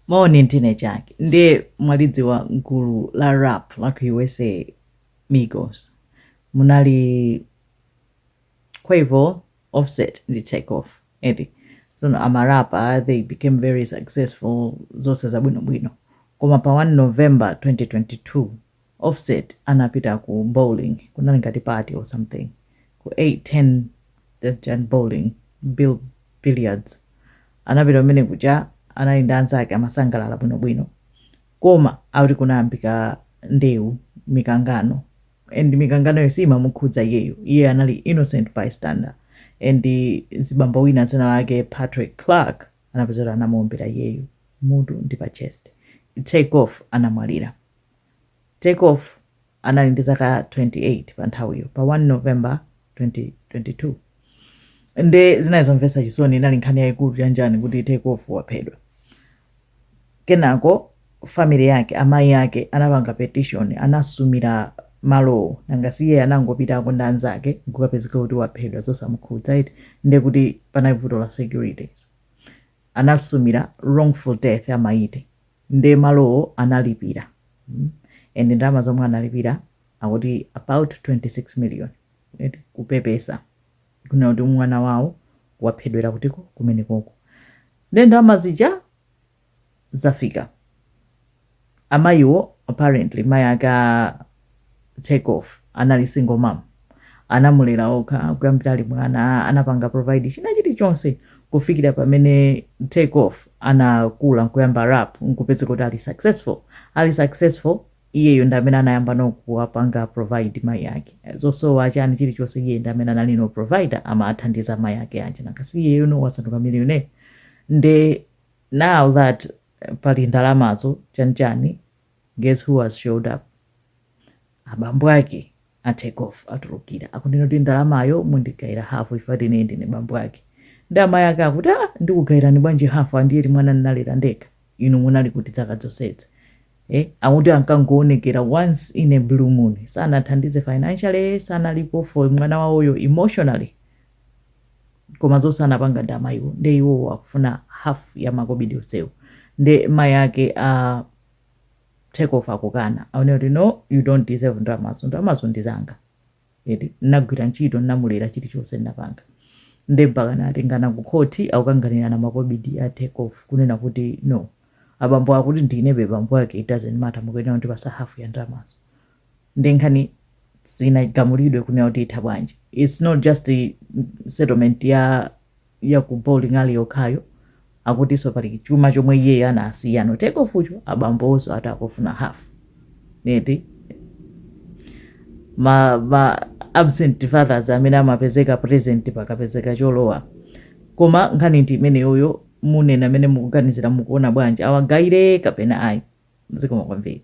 maoni ntine chake ndiye mwalidzi wa gulu la rap la ku USA Migos munali Quavo, Offset ndi Takeoff edi so amarapa they became very successful zonse zabwinobwino koma pa 1 November 2022 Offset anapita ku bowling kunali ngati party or something ku 810 Jan bowling billiards anapita umene kuja anali ndi anzake amasangalala bwinobwino koma akuti kunayambika ndewu mikangano and mikangano yosima mukhudza iye anali innocent bystander and zibambo wina dzina lake Patrick Clark anapezera anamuombera iyeyo mutu ndi pa chest. Takeoff anamwalira. Takeoff anali ndi zaka 28 pa nthawiyo pa 1 November 2022 nde zinazomvetsa chisoni inali nkhani yayikulu yanjani kuti Takeoff waphedwa. Kenako family yake amayi yake anapanga petition anasumira malo nangasiye anangopita ndi anzake kukapezeka kuti waphedwa zosamukhudza nde kuti panali vuto la security anasumira wrongful death amayi nde malo analipira and ndalama zomwe analipira akuti about 26 million kupepesa kuna kuti mwana wawo waphedwera kutiko kumenekoko nde ndalama zija zafika amayiwo apparently mayaka Takeoff anali single mom anamulera okha kuyambira ali mwana anapanga provide china chilichonse kufikira pamene Takeoff anakula nkuyamba rap nkupeza kuti ali successful iyeyo ndamene anayamba nokuwapanga provide mayi yake zosowa achani chilichonse iye ndamene anali no provider ama athandiza mayi yake anje nakasi iyeyo no wasanduka millionaire nde now that pali ndalamazo chani guess who has showed up abambo ake a Takeoff atulukira akunena kuti ndalamayo mundigaira hafu ifati ndine bambo ake ndi amayi ake akuti ndikugairani bwanji hafu andiyeti mwana ndinalera ndekha inu munali kuti dzaka dzonse akuti ankangoonekera once in a blue moon sanathandize financially sanalipo for mwana wawoyo emotionally koma zonse anapanga ndi amayiwo nde iwo akufuna half ya makobidi onsewo nde mayi ake Takeoff akukana aone kuti no you don't deserve ndamazo ndizanga nagwira ntchito namulera chilichonse ndapanga nde mpaka natengana ku court akukanganira na makobidi a Takeoff kunena kuti no abambo akuti ndinebe bambo ake it doesn't matter mukwena kuti basa half ya ndamazo nde nkhani zinagamulidwe kunena kuti itha bwanji it's not just a settlement ya ku bowling ali yokhayo akuti so pali chuma chomwe iye anasiya no Takeoff ucho abambozo atakufuna half neti ma absent fathers amene amapezeka present pakapezeka cholowa koma nkhani ndi imene yoyo munena amene mukuganizira mukuona bwanji awagaire kapena ayi zikomo kwambiri.